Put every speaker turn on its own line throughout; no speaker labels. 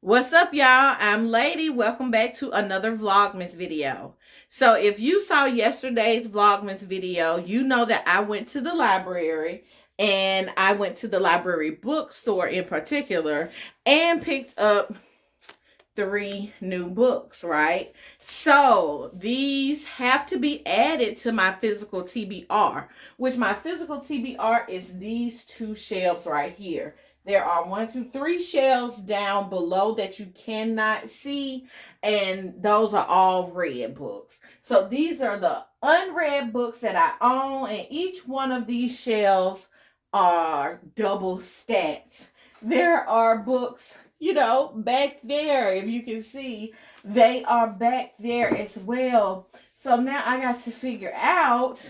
What's up, y'all? I'm Lady. Welcome back to another Vlogmas video. So if you saw yesterday's Vlogmas video, you know that I went to the library, and I went to the library bookstore in particular and picked up 3 new books, right? So these have to be added to my physical TBR, which my physical TBR is these 2 shelves right here. There are 1, 2, 3 shelves down below that you cannot see, and those are all read books. So these are the unread books that I own, and each one of these shelves are double stacked. There are books, back there. If you can see, they are back there as well. So now I got to figure out,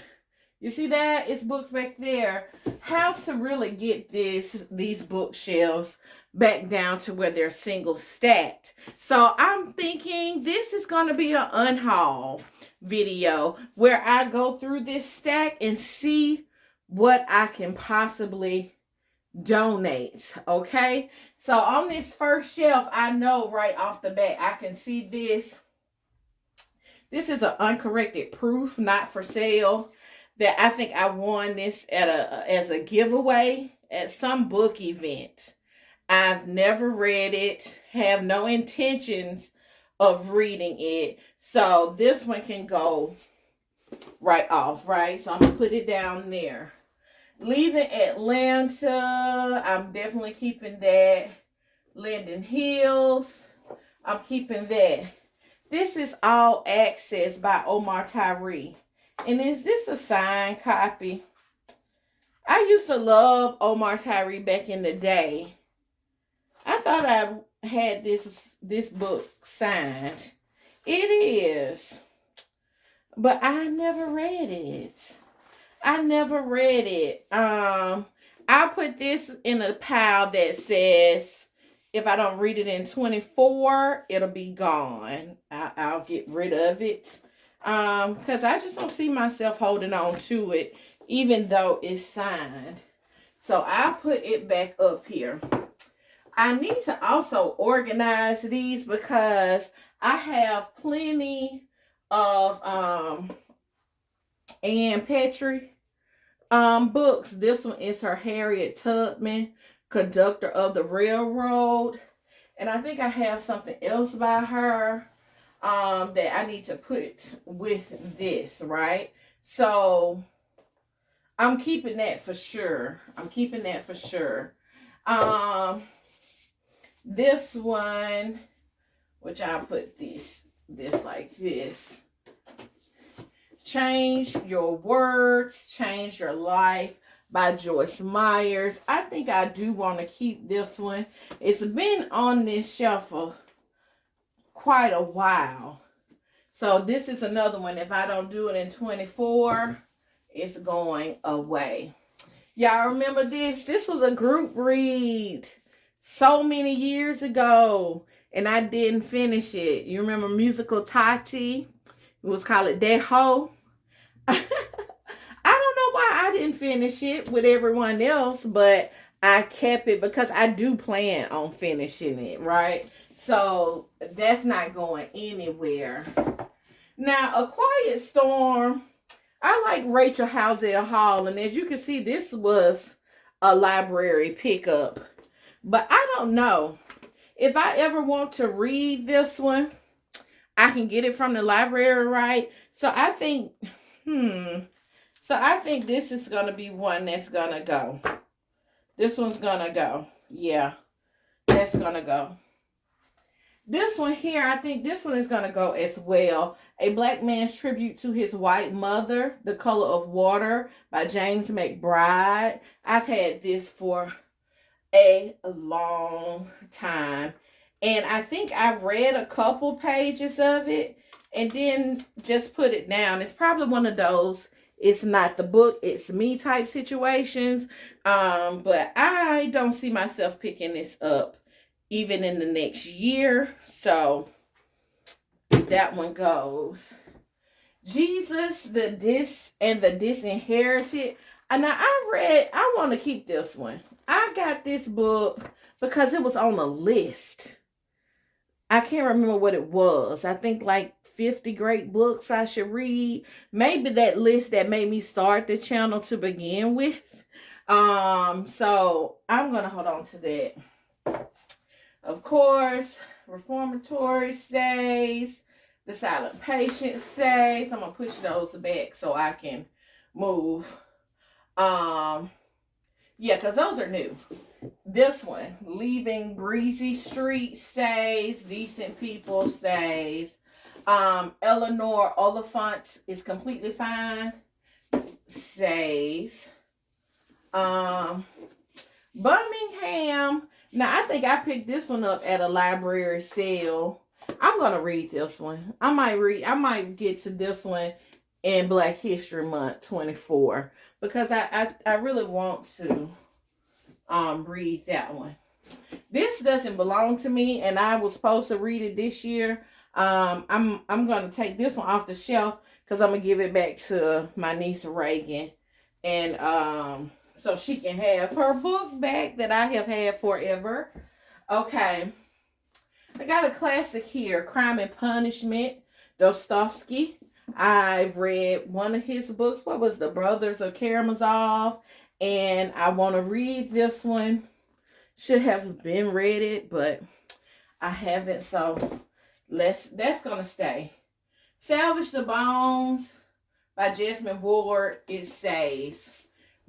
you see that? It's books back there. How to really get these bookshelves back down to where they're single stacked. So I'm thinking this is going to be an unhaul video where I go through this stack and see what I can possibly donate. Okay, so on this first shelf, I know right off the bat I can see this is an uncorrected proof, not for sale, that I think I won this at as a giveaway at some book event. I've never read it, have no intentions of reading it, so this one can go right off, right? So I'm gonna put it down there. Leaving Atlanta, I'm definitely keeping that. Linden Hills, I'm keeping that. This is All Access by Omar Tyree. And is this a signed copy? I used to love Omar Tyree back in the day. I thought I had this book signed. It is. But I never read it. I never read it. I'll put this in a pile that says if I don't read it in 24, it'll be gone. I'll get rid of it. Because I just don't see myself holding on to it, even though it's signed. So I'll put it back up here. I need to also organize these because I have plenty of Ann Petrie books. This one is her Harriet Tubman, Conductor of the Railroad. And I think I have something else by her that I need to put with this, right? So I'm keeping that for sure. I'm keeping that for sure. This one, which I'll put this like this. Change Your Words, Change Your Life by Joyce Myers. I think I do want to keep this one. It's been on this shelf for quite a while. So this is another one. If I don't do it in 24, it's going away. Y'all remember this? This was a group read so many years ago, and I didn't finish it. You remember Musical Tati? It was called Deho. I don't know why I didn't finish it with everyone else, but I kept it because I do plan on finishing it, right? So that's not going anywhere. Now, A Quiet Storm, I like Rachel Housel Hall, and as you can see, this was a library pickup. But I don't know. If I ever want to read this one, I can get it from the library, right? So I think, this is going to be one that's going to go. This one's going to go. Yeah, that's going to go. This one here, I think this one is going to go as well. A Black Man's Tribute to His White Mother, The Color of Water by James McBride. I've had this for a long time. And I think I read a couple pages of it and then just put it down. It's probably one of those, it's not the book, it's me type situations. But I don't see myself picking this up even in the next year. So that one goes. Jesus, the Disinherited. And now I want to keep this one. I got this book because it was on a list. I can't remember what it was. I think like 50 great books I should read. Maybe that list that made me start the channel to begin with. So I'm gonna hold on to that. Of course, reformatory stays, the silent patient stays. I'm gonna push those back so I can move. Yeah, because those are new. This one, Leaving Breezy Street stays, Decent People stays. Eleanor Oliphant is Completely Fine stays. Birmingham. Now I think I picked this one up at a library sale. I'm gonna read this one. I might get to this one in Black History Month 24 because I really want to read that one. This doesn't belong to me, and I was supposed to read it this year. I'm gonna take this one off the shelf because I'm gonna give it back to my niece Reagan, and so she can have her book back that I have had forever. Okay, I got a classic here, Crime and Punishment, Dostoevsky. I read one of his books. What was The Brothers of Karamazov? And I want to read this one. Should have been read it, but I haven't. So that's gonna stay. Salvage the Bones by Jasmine Ward. It stays.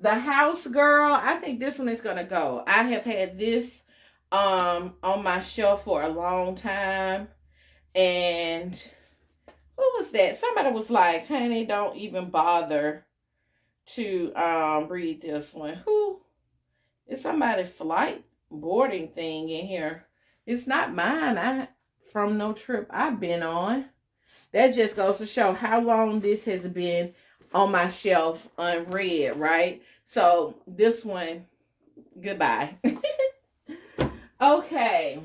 The House Girl. I think this one is gonna go. I have had this on my shelf for a long time, and who was that? Somebody was like, honey, don't even bother to read this one. Who is somebody's flight boarding thing in here? It's not mine. From no trip I've been on. That just goes to show how long this has been on my shelf unread, right? So this one, goodbye. Okay.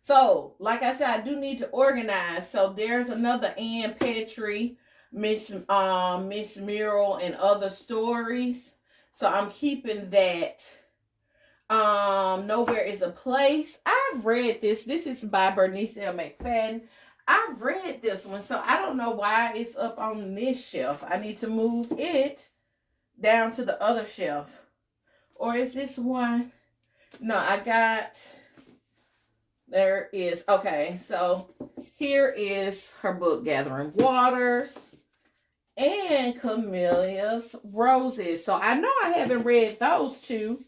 So, like I said, I do need to organize. So there's another Ann Petrie, Miss Mural, and Other Stories. So I'm keeping that. Nowhere is a Place. I've read this. This is by Bernice L. McFadden. I've read this one, so I don't know why it's up on this shelf. I need to move it down to the other shelf. Or is this one? No, I got... There is... Okay, so here is her book, Gathering Waters and Camellia's Roses. So I know I haven't read those two.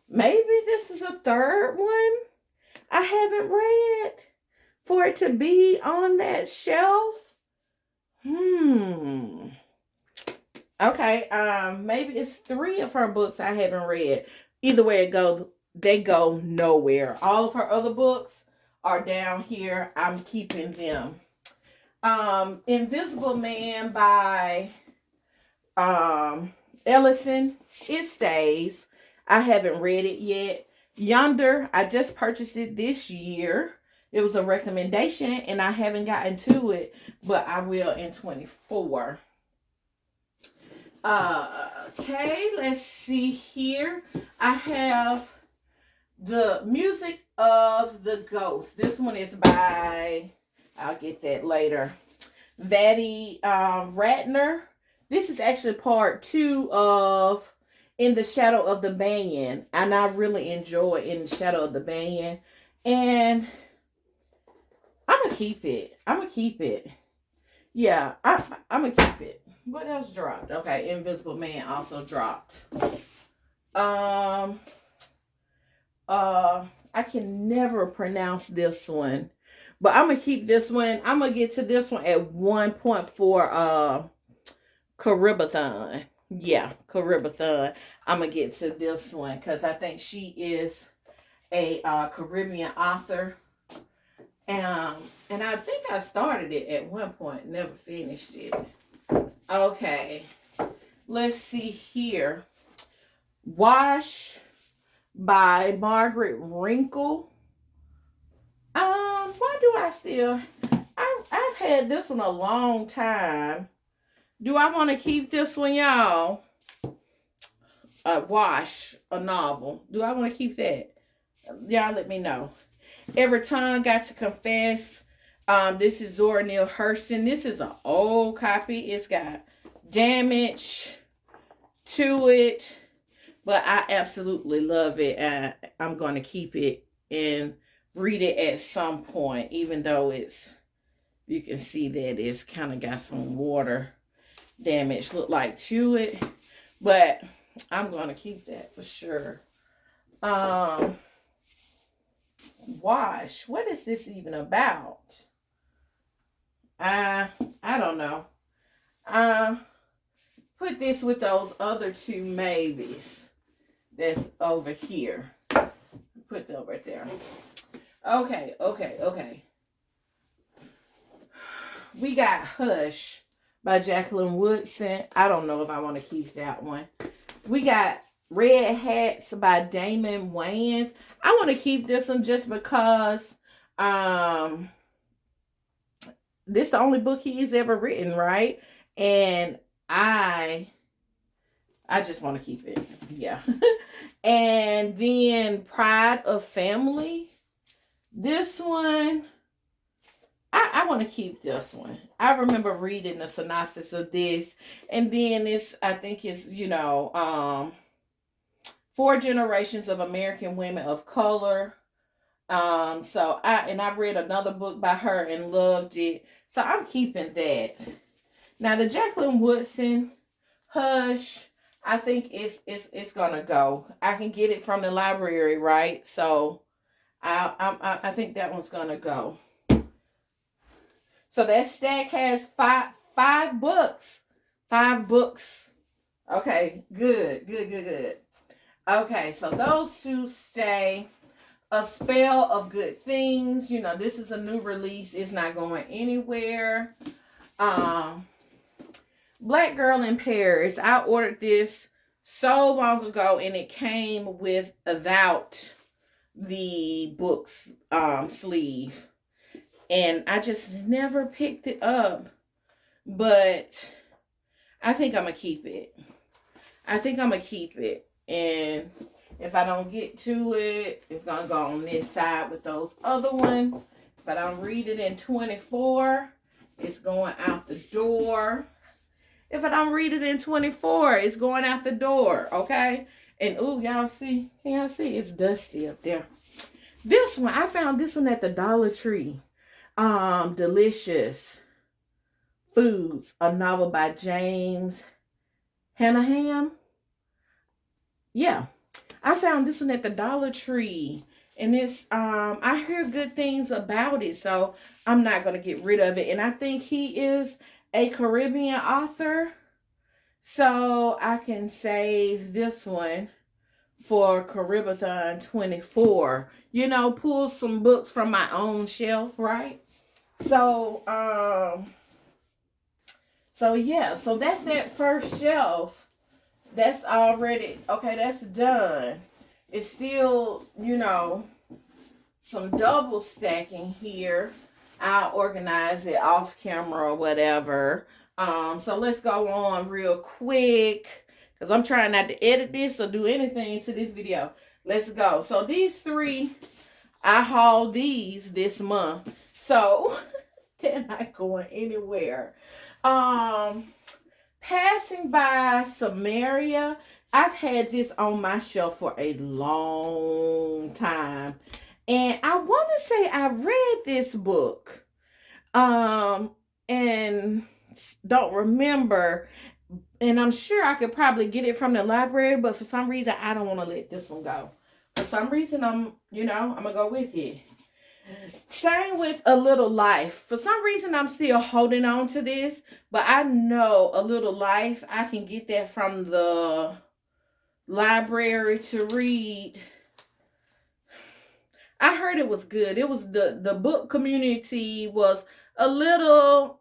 Maybe this is a third one I haven't read for it to be on that shelf. Okay, maybe it's 3 of her books I haven't read. Either way it goes, they go nowhere. All of her other books are down here. I'm keeping them. Invisible Man by Ellison. It stays. I haven't read it yet. Yonder, I just purchased it this year. It was a recommendation, and I haven't gotten to it, but I will in 24. Okay, let's see here. I have The Music of the Ghost. This one is by, I'll get that later, Vatty Ratner. This is actually part 2 of In the Shadow of the Banyan, and I really enjoy In the Shadow of the Banyan, and I'm gonna keep it. Yeah, I'm gonna keep it. What else dropped? Okay, Invisible Man also dropped. I can never pronounce this one, but I'm gonna keep this one. I'm gonna get to this one at 1.4 Caribathon. Yeah, Caribathon. I'm gonna get to this one because I think she is a Caribbean author. And I think I started it at one point, never finished it. Okay, let's see here. Wash by Margaret Wrinkle. Why do I still... I've had this one a long time. Do I want to keep this one, y'all? Wash, a novel. Do I want to keep that? Y'all let me know. Every Tongue Got to Confess. This is Zora Neale Hurston. This is an old copy. It's got damage to it, but I absolutely love it. And I'm going to keep it and read it at some point, even though it's, you can see that it's kind of got some water damage look like to it, but I'm going to keep that for sure. Wash. What is this even about? I don't know. Put this with those other two maybes that's over here. Put that right there. Okay. We got Hush by Jacqueline Woodson. I don't know if I want to keep that one. We got Red Hats by Damon Wayans. I want to keep this one just because this is the only book he's ever written, right? And I just want to keep it. Yeah. And then Pride of Family. This one, I want to keep this one. I remember reading the synopsis of this. And then it's, I think it's, 4 generations of American women of color. I read another book by her and loved it. So I'm keeping that. Now the Jacqueline Woodson Hush, I think it's gonna go. I can get it from the library, right? So I think that one's gonna go. So that stack has five books. 5 books. Okay, good. Okay, so those two stay. A Spell of Good Things. This is a new release. It's not going anywhere. Black Girl in Paris. I ordered this so long ago and it came without the book's sleeve. And I just never picked it up. But I think I'm going to keep it. And if I don't get to it, it's going to go on this side with those other ones. If I don't read it in 24, it's going out the door. If I don't read it in 24, it's going out the door, okay? And, ooh, y'all see? Can y'all see? It's dusty up there. This one, I found this one at the Dollar Tree. Delicious Foods, a novel by James Hanahan. Yeah. I found this one at the Dollar Tree. And it's, I hear good things about it. So I'm not going to get rid of it. And I think he is a Caribbean author. So I can save this one for Caribathon 24. Pull some books from my own shelf, right? So, yeah. So that's that first shelf. That's already, okay, that's done. It's still, some double stacking here. I'll organize it off camera or whatever. So let's go on real quick because I'm trying not to edit this or do anything to this video. Let's go. So these 3, I hauled these this month. So they're not going anywhere. Passing by Samaria. I've had this on my shelf for a long time. And I want to say I read this book. And don't remember. And I'm sure I could probably get it from the library. But for some reason, I don't want to let this one go. For some reason, I'm going to go with it. Same with A Little Life. For some reason, I'm still holding on to this. But I know A Little Life, I can get that from the library to read. I heard it was good. It was the book community was a little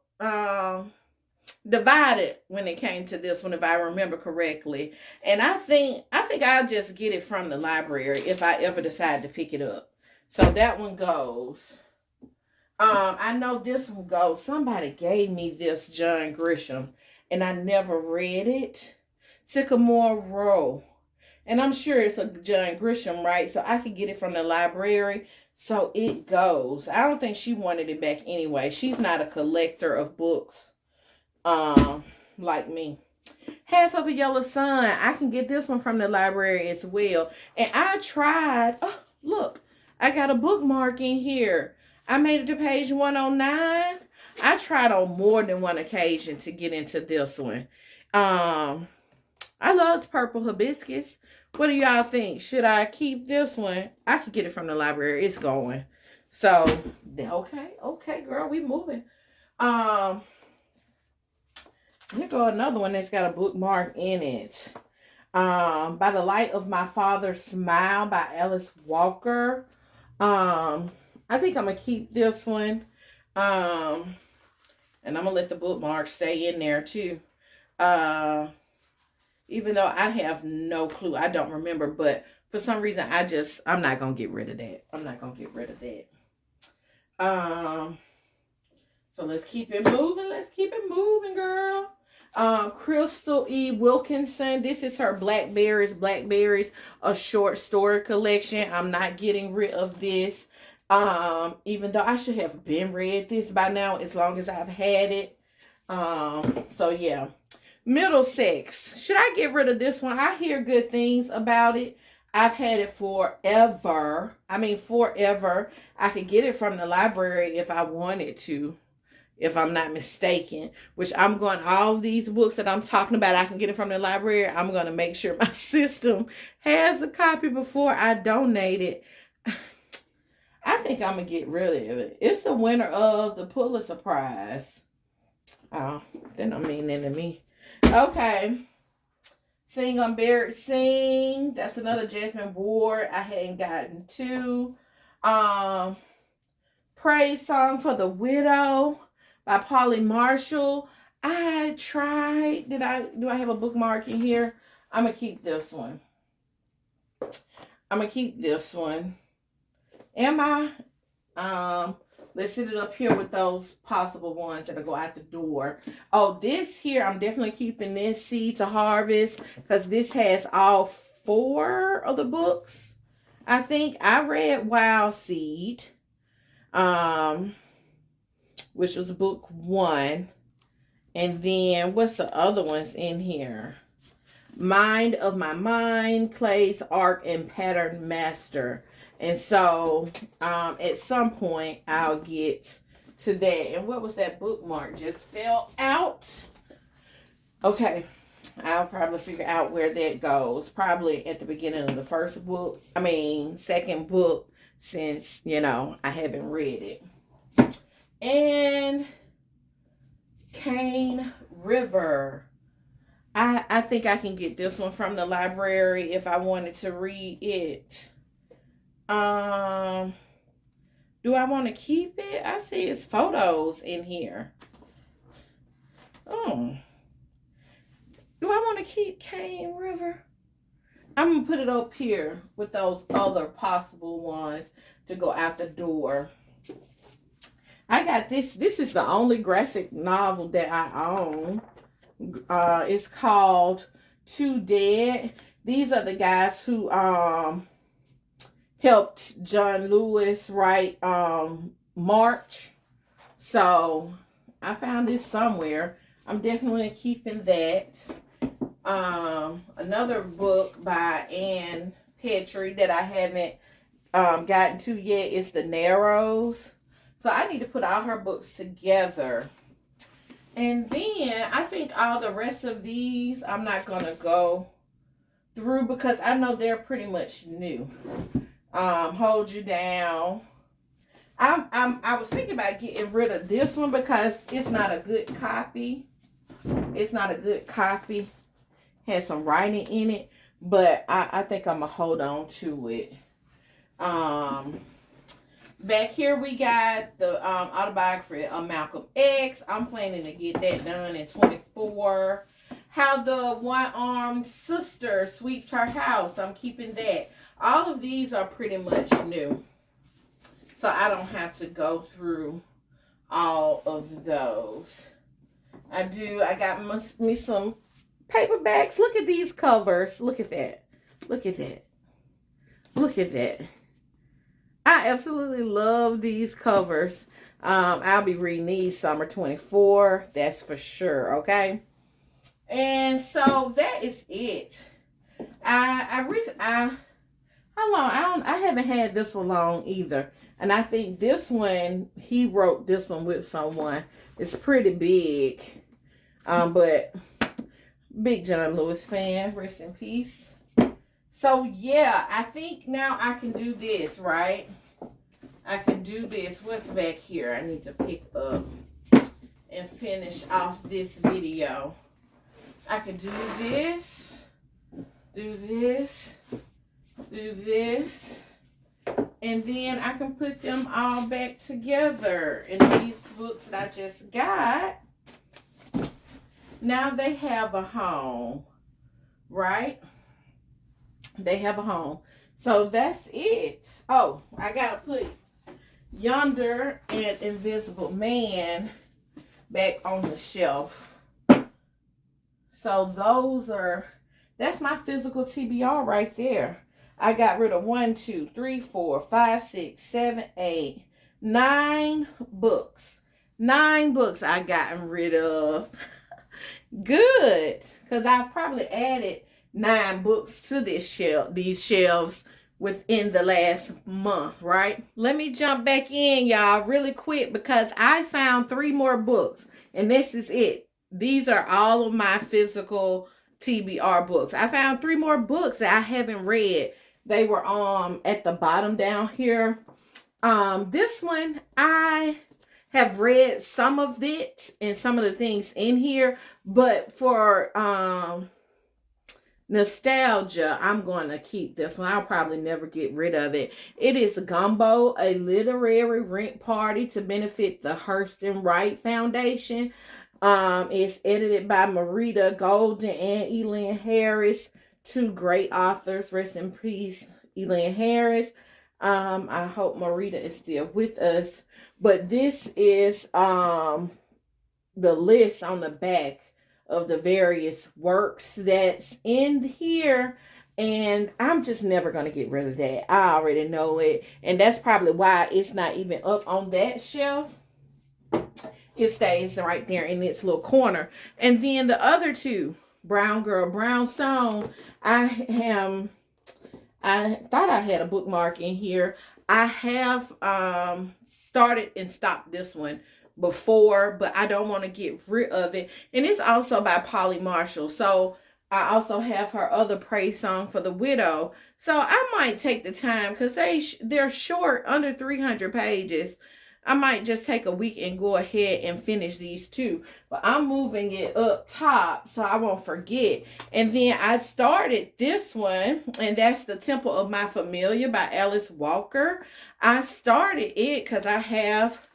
divided when it came to this one, if I remember correctly. And I think I'll just get it from the library if I ever decide to pick it up. So that one goes. I know this one goes. Somebody gave me this John Grisham, and I never read it. Sycamore Row. And I'm sure it's a John Grisham, right? So I could get it from the library. So it goes. I don't think she wanted it back anyway. She's not a collector of books, um, like me. Half of a Yellow Sun. I can get this one from the library as well. And I tried. Oh, look, I got a bookmark in here. I made it to page 109. I tried on more than one occasion to get into this one. I loved Purple Hibiscus. What do y'all think? Should I keep this one? I could get it from the library. It's going. So, okay, girl, we moving. Um, Here go another one that's got a bookmark in it. By the Light of My Father's Smile by Alice Walker. I think I'm gonna keep this one. And I'm gonna let the bookmark stay in there too. Even though I have no clue, I don't remember, but for some reason I'm not gonna get rid of that. I'm not gonna get rid of that. So let's keep it moving. Let's keep it moving, girl. Crystal E. Wilkinson. This is her Blackberries, a short story collection. I'm not getting rid of this. Even though I should have been read this by now, as long as I've had it. So yeah. Middlesex. Should I get rid of this one? I hear good things about it. I've had it forever. Forever. I could get it from the library if I wanted to, if I'm not mistaken. Which all these books that I'm talking about, I can get it from the library. I'm going to make sure my system has a copy before I donate it. I think I'm going to get rid of it. It's the winner of the Pulitzer Prize. Oh, that don't mean nothing to me. Okay. Sing Unburied Sing. That's another Jasmine Ward I hadn't gotten to. Praise Song for the Widow by Polly Marshall. I tried. Do I have a bookmark in here? I'm going to keep this one. Am I? Let's set it up here with those possible ones that'll go out the door. Oh, this here, I'm definitely keeping this, Seed to Harvest, because this has all 4 of the books. I think I read Wild Seed, which was book 1. And then, what's the other ones in here? Mind of My Mind, Clay's Art and Pattern Master. And so, at some point, I'll get to that. And what was that bookmark? Just fell out. Okay. I'll probably figure out where that goes. Probably at the beginning of the second book, since, I haven't read it. And Cane River. I think I can get this one from the library if I wanted to read it. Do I want to keep it? I see its photos in here. Oh. Do I want to keep Cane River? I'm going to put it up here with those other possible ones to go out the door. I got this. This is the only graphic novel that I own. It's called Two Dead. These are the guys who helped John Lewis write March. So I found this somewhere. I'm definitely keeping that. Another book by Ann Petrie that I haven't gotten to yet is The Narrows. So I need to put all her books together. And then I think all the rest of these I'm not going to go through because I know they're pretty much new. Hold You Down. I was thinking about getting rid of this one because it's not a good copy. Has some writing in it, but I think I'm gonna hold on to it. Back here we got the autobiography of Malcolm X. I'm planning to get that done in 24. How the One-Armed Sister Sweeps Her House. I'm keeping that. All of these are pretty much new, so I don't have to go through all of those. I got me some paperbacks. Look at these covers. Look at that. I absolutely love these covers. I'll be reading these summer 24. That's for sure. Okay. And so that is it. How long? I haven't had this one long either. And I think this one, he wrote this one with someone. It's pretty big. But big John Lewis fan, rest in peace. So yeah, I think now I can do this, right? I can do this. What's back here? I need to pick up and finish off this video. I can do this, do this, do this, and then I can put them all back together in these books that I just got. Now they have a home, right? They have a home. So that's it. Oh, I gotta put Yonder and Invisible Man back on the shelf. So that's my physical TBR right there. I got rid of 1, 2, 3, 4, 5, 6, 7, 8, 9 books. 9 books I gotten rid of. Good, because I've probably added 9 books to these shelves within the last month, right? Let me jump back in, y'all, really quick, because I found 3 more books, and this is it. These are all of my physical TBR books. I found 3 more books that I haven't read. They were at the bottom down here. This one I have read some of it and some of the things in here, but for nostalgia, I'm going to keep this one. I'll probably never get rid of it. It is Gumbo, a literary rent party to benefit the Hurston Wright Foundation. It's edited by Marita Golden and Elin Harris, 2 great authors. Rest in peace, Elin Harris. I hope Marita is still with us. But this is the list on the back of the various works that's in here, and I'm just never going to get rid of that. I already know it, and that's probably why it's not even up on that shelf. It stays right there in its little corner. And then the other 2, Brown Girl, Brown Stone, I thought I had a bookmark in here. I have started and stopped this one before, but I don't want to get rid of it. And it's also by Polly Marshall. So I also have her other praise song for the widow. So I might take the time, because they're short, under 300 pages. I might just take a week and go ahead and finish these 2. But I'm moving it up top so I won't forget. And then I started this one, and that's The Temple of My Familia by Alice Walker. I started it because I have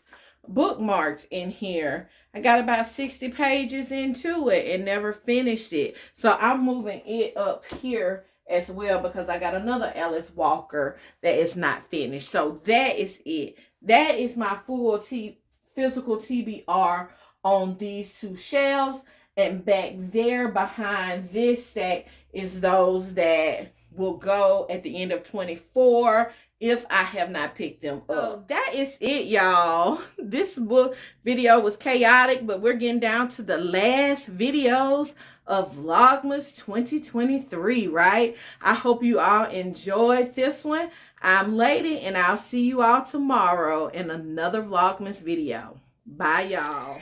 bookmarks in here. I got about 60 pages into it and never finished it. So I'm moving it up here as well, because I got another Alice Walker that is not finished. So that is it. That is my full physical TBR on these 2 shelves. And back there behind this stack is those that will go at the end of 24 if I have not picked them up. So that is it, y'all. This book video was chaotic, but we're getting down to the last videos of Vlogmas 2023, right? I hope you all enjoyed this one. I'm Lady, and I'll see you all tomorrow in another Vlogmas video. Bye, y'all.